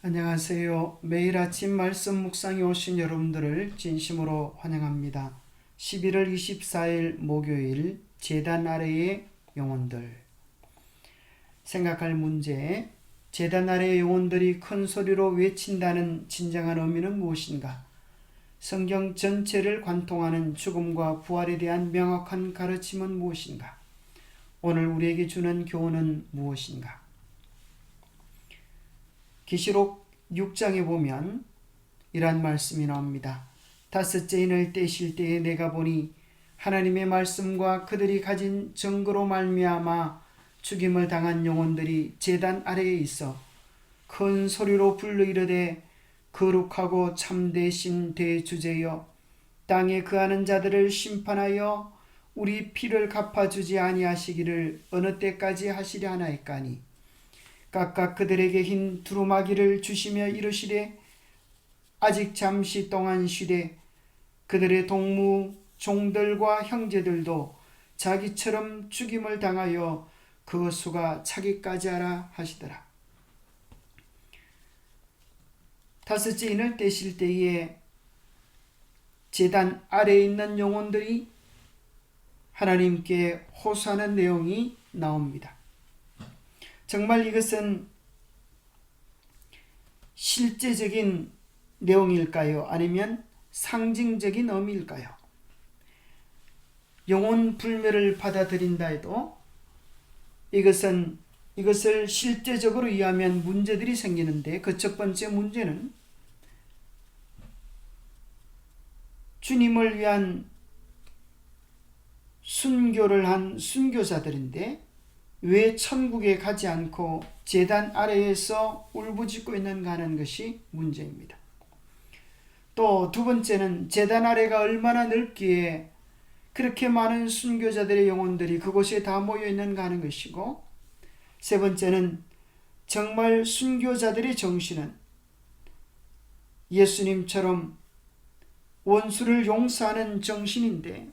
안녕하세요. 매일 아침 말씀 묵상에 오신 여러분들을 진심으로 환영합니다. 11월 24일 목요일 제단 아래의 영혼들. 생각할 문제: 제단 아래의 영혼들이 큰 소리로 외친다는 진정한 의미는 무엇인가? 성경 전체를 관통하는 죽음과 부활에 대한 명확한 가르침은 무엇인가? 오늘 우리에게 주는 교훈은 무엇인가? 계시록 6장에 보면 이란 말씀이 나옵니다. 다섯째 인을 떼실 때에 내가 보니 하나님의 말씀과 그들이 가진 증거로 말미암아 죽임을 당한 영혼들이 제단 아래에 있어 큰 소리로 불러 이르되 거룩하고 참되신 대주제여, 땅에 거하는 자들을 심판하여 우리 피를 갚아주지 아니하시기를 어느 때까지 하시려 하나이까니, 각각 그들에게 흰 두루마기를 주시며 이르시되 아직 잠시 동안 쉬되 그들의 동무 종들과 형제들도 자기처럼 죽임을 당하여 그 수가 차기까지 하라 하시더라. 다섯째 인을 떼실 때에 제단 아래에 있는 영혼들이 하나님께 호소하는 내용이 나옵니다. 정말 이것은 실제적인 내용일까요? 아니면 상징적인 의미일까요? 영혼 불멸을 받아들인다 해도 이것을 실제적으로 이해하면 문제들이 생기는데, 그 첫 번째 문제는 주님을 위한 순교를 한 순교자들인데 왜 천국에 가지 않고 제단 아래에서 울부짖고 있는가 하는 것이 문제입니다. 또 두 번째는 제단 아래가 얼마나 넓기에 그렇게 많은 순교자들의 영혼들이 그곳에 다 모여 있는가 하는 것이고, 세 번째는 정말 순교자들의 정신은 예수님처럼 원수를 용서하는 정신인데,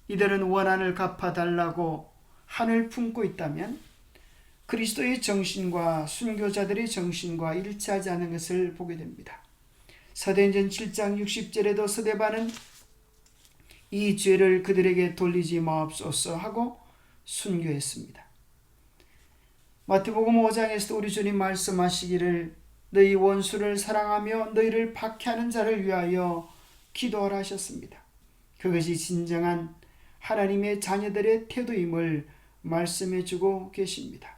이들은 원한을 갚아달라고 한을 품고 있다면 그리스도의 정신과 순교자들의 정신과 일치하지 않은 것을 보게 됩니다. 사도행전 7장 60절에도 스데반은 이 죄를 그들에게 돌리지 마옵소서 하고 순교했습니다. 마태복음 5장에서도 우리 주님 말씀하시기를 너희 원수를 사랑하며 너희를 박해하는 자를 위하여 기도하라 하셨습니다. 그것이 진정한 하나님의 자녀들의 태도임을 말씀해주고 계십니다.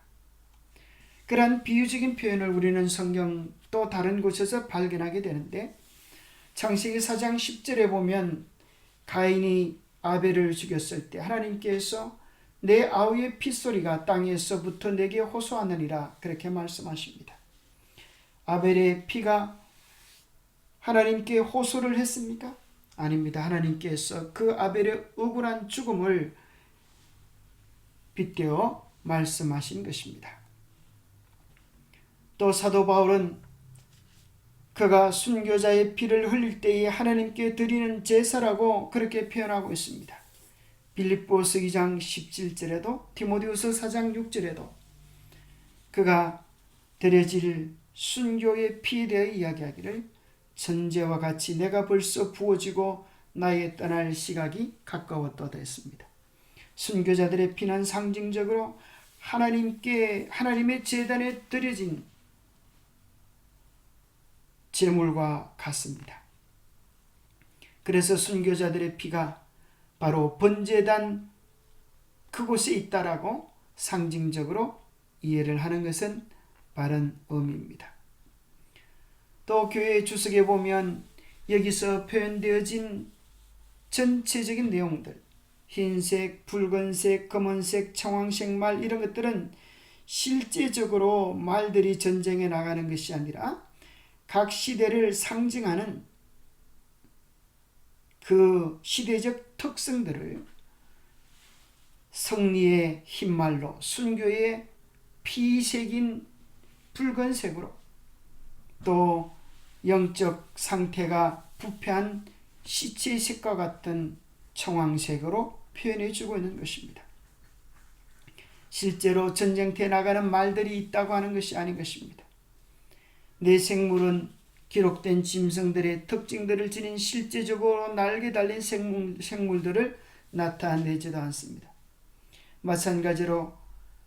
그러한 비유적인 표현을 우리는 성경 또 다른 곳에서 발견하게 되는데, 창세기 4장 10절에 보면 가인이 아벨을 죽였을 때 하나님께서 내 아우의 핏소리가 땅에서부터 내게 호소하느니라 그렇게 말씀하십니다. 아벨의 피가 하나님께 호소를 했습니까? 아닙니다. 하나님께서 그 아벨의 억울한 죽음을 빗대어 말씀하신 것입니다. 또 사도 바울은 그가 순교자의 피를 흘릴 때에 하나님께 드리는 제사라고 그렇게 표현하고 있습니다. 빌립보서 2장 17절에도 디모데후서 4장 6절에도 그가 드려질 순교의 피에 대해 이야기하기를 전제와 같이 내가 벌써 부어지고 나의 떠날 시각이 가까웠다 했습니다. 순교자들의 피는 상징적으로 하나님의 제단에 드려진 제물과 같습니다. 그래서 순교자들의 피가 바로 번제단 그곳에 있다라고 상징적으로 이해를 하는 것은 바른 의미입니다. 또 교회 주석에 보면 여기서 표현되어진 전체적인 내용들, 흰색, 붉은색, 검은색, 청황색 말, 이런 것들은 실제적으로 말들이 전쟁에 나가는 것이 아니라 각 시대를 상징하는 그 시대적 특성들을 승리의 흰말로, 순교의 피색인 붉은색으로, 또 영적 상태가 부패한 시체의 색과 같은 청황색으로 표현해 주고 있는 것입니다. 실제로 전쟁터에 나가는 말들이 있다고 하는 것이 아닌 것입니다. 내 생물은 기록된 짐승들의 특징들을 지닌 실제적으로 날개 달린 생물들을 나타내지도 않습니다. 마찬가지로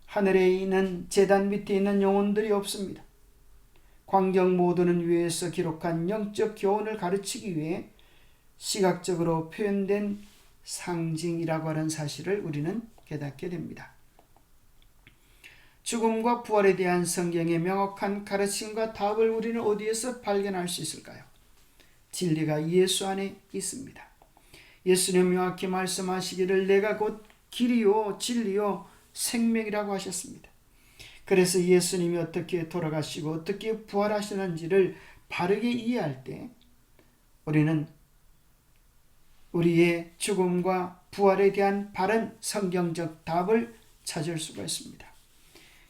하늘에 있는 제단 밑에 있는 영혼들이 없습니다. 광경 모두는 위에서 기록한 영적 교훈을 가르치기 위해 시각적으로 표현된 상징이라고 하는 사실을 우리는 깨닫게 됩니다. 죽음과 부활에 대한 성경의 명확한 가르침과 답을 우리는 어디에서 발견할 수 있을까요? 진리가 예수 안에 있습니다. 예수님 명확히 말씀하시기를 내가 곧 길이요 진리요 생명이라고 하셨습니다. 그래서 예수님이 어떻게 돌아가시고 어떻게 부활하시는지를 바르게 이해할 때 우리는 우리의 죽음과 부활에 대한 바른 성경적 답을 찾을 수가 있습니다.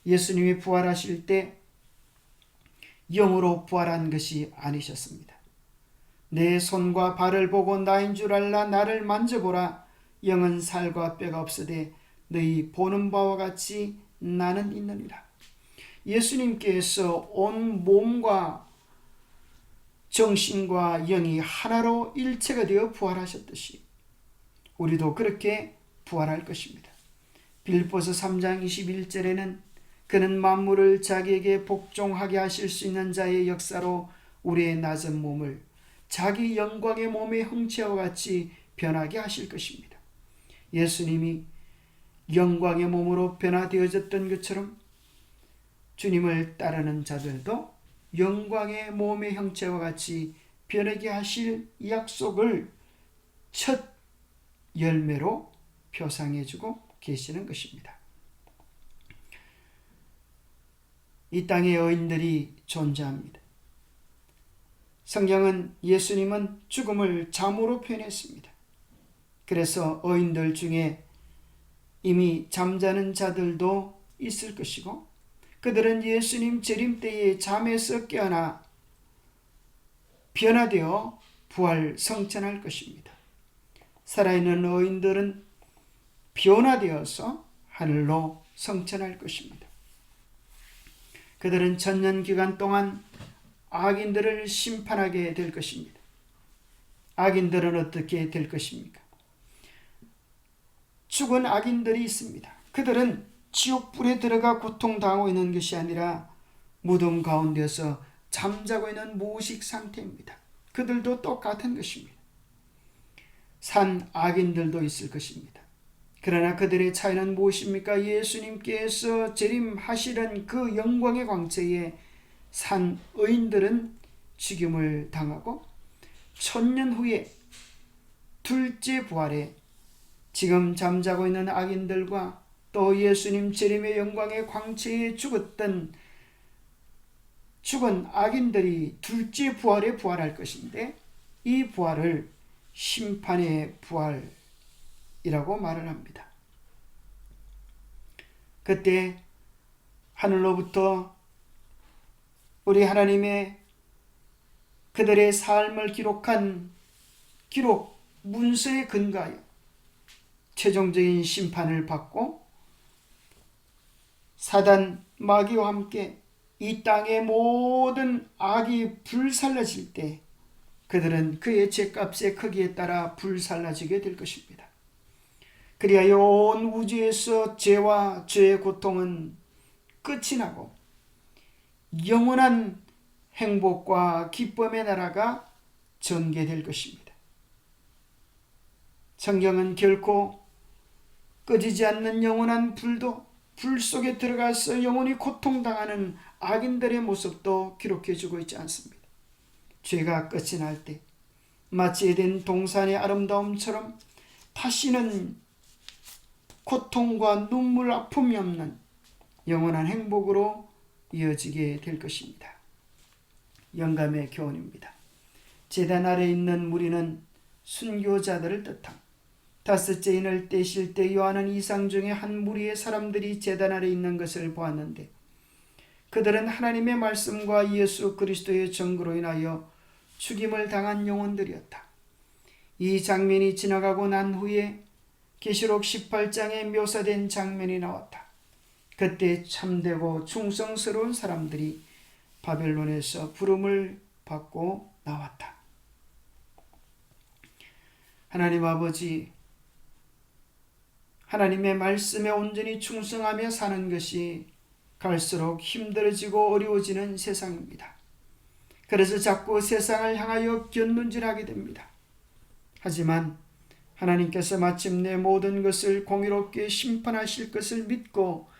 예수님이 부활하실 때 영으로 부활한 것이 아니셨습니다. 내 손과 발을 보고 나인 줄 알라. 나를 만져보라. 영은 살과 뼈가 없으되 너희 보는 바와 같이 나는 있느니라. 예수님께서 온 몸과 정신과 영이 하나로 일체가 되어 부활하셨듯이 우리도 그렇게 부활할 것입니다. 빌립보서 3장 21절에는 그는 만물을 자기에게 복종하게 하실 수 있는 자의 역사로 우리의 낮은 몸을 자기 영광의 몸의 형체와 같이 변하게 하실 것입니다. 예수님이 영광의 몸으로 변화되어졌던 것처럼 주님을 따르는 자들도 영광의 몸의 형체와 같이 변하게 하실 약속을 첫 열매로 표상해주고 계시는 것입니다. 이 땅에 의인들이 존재합니다. 성경은 예수님은 죽음을 잠으로 표현했습니다. 그래서 의인들 중에 이미 잠자는 자들도 있을 것이고 그들은 예수님 재림 때에 잠에서 깨어나 변화되어 부활 성천할 것입니다. 살아있는 의인들은 변화되어서 하늘로 성천할 것입니다. 그들은 천년기간 동안 악인들을 심판하게 될 것입니다. 악인들은 어떻게 될 것입니까? 죽은 악인들이 있습니다. 그들은 지옥불에 들어가 고통당하고 있는 것이 아니라 무덤 가운데서 잠자고 있는 무의식 상태입니다. 그들도 똑같은 것입니다. 산 악인들도 있을 것입니다. 그러나 그들의 차이는 무엇입니까? 예수님께서 재림하시는 그 영광의 광채에 산 의인들은 죽임을 당하고 천년 후에 둘째 부활에 지금 잠자고 있는 악인들과 또 예수님 재림의 영광의 광채에 죽은 악인들이 둘째 부활에 부활할 것인데 이 부활을 심판의 부활이라고 말을 합니다. 그때 하늘로부터 우리 하나님의 그들의 삶을 기록한 기록 문서에 근거하여 최종적인 심판을 받고 사단 마귀와 함께 이 땅의 모든 악이 불살라질 때 그들은 그의 죄값의 크기에 따라 불살라지게 될 것입니다. 그리하여 온 우주에서 죄와 죄의 고통은 끝이 나고 영원한 행복과 기쁨의 나라가 전개될 것입니다. 성경은 결코 꺼지지 않는 영원한 불 속에 들어가서 영원히 고통당하는 악인들의 모습도 기록해주고 있지 않습니다. 죄가 끝이 날 때 마치 에덴 동산의 아름다움처럼 다시는 고통과 눈물 아픔이 없는 영원한 행복으로 이어지게 될 것입니다. 영감의 교훈입니다. 제단 아래 있는 무리는 순교자들을 뜻함. 다섯째 인을 떼실 때 요한은 이상 중에 한 무리의 사람들이 제단 아래 있는 것을 보았는데 그들은 하나님의 말씀과 예수 그리스도의 증거로 인하여 죽임을 당한 영혼들이었다. 이 장면이 지나가고 난 후에 계시록 18장에 묘사된 장면이 나왔다. 그때 참되고 충성스러운 사람들이 바벨론에서 부름을 받고 나왔다. 하나님 아버지, 하나님의 말씀에 온전히 충성하며 사는 것이 갈수록 힘들어지고 어려워지는 세상입니다. 그래서 자꾸 세상을 향하여 견눈질하게 됩니다. 하지만 하나님께서 마침내 모든 것을 공의롭게 심판하실 것을 믿고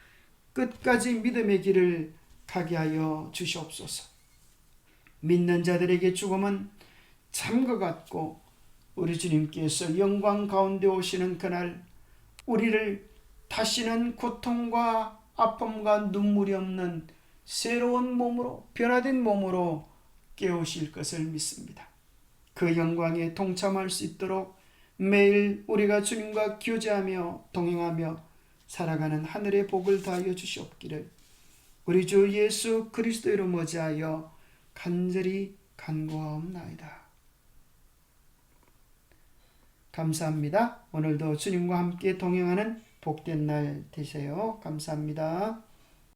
끝까지 믿음의 길을 가게 하여 주시옵소서. 믿는 자들에게 죽음은 참과 같고 우리 주님께서 영광 가운데 오시는 그날 우리를 다시는 고통과 아픔과 눈물이 없는 새로운 몸으로, 변화된 몸으로 깨우실 것을 믿습니다. 그 영광에 동참할 수 있도록 매일 우리가 주님과 교제하며 동행하며 살아가는 하늘의 복을 다하여 주시옵기를 우리 주 예수 그리스도 이름 어지하여 간절히 간구하옵나이다. 감사합니다. 오늘도 주님과 함께 동행하는 복된 날 되세요. 감사합니다.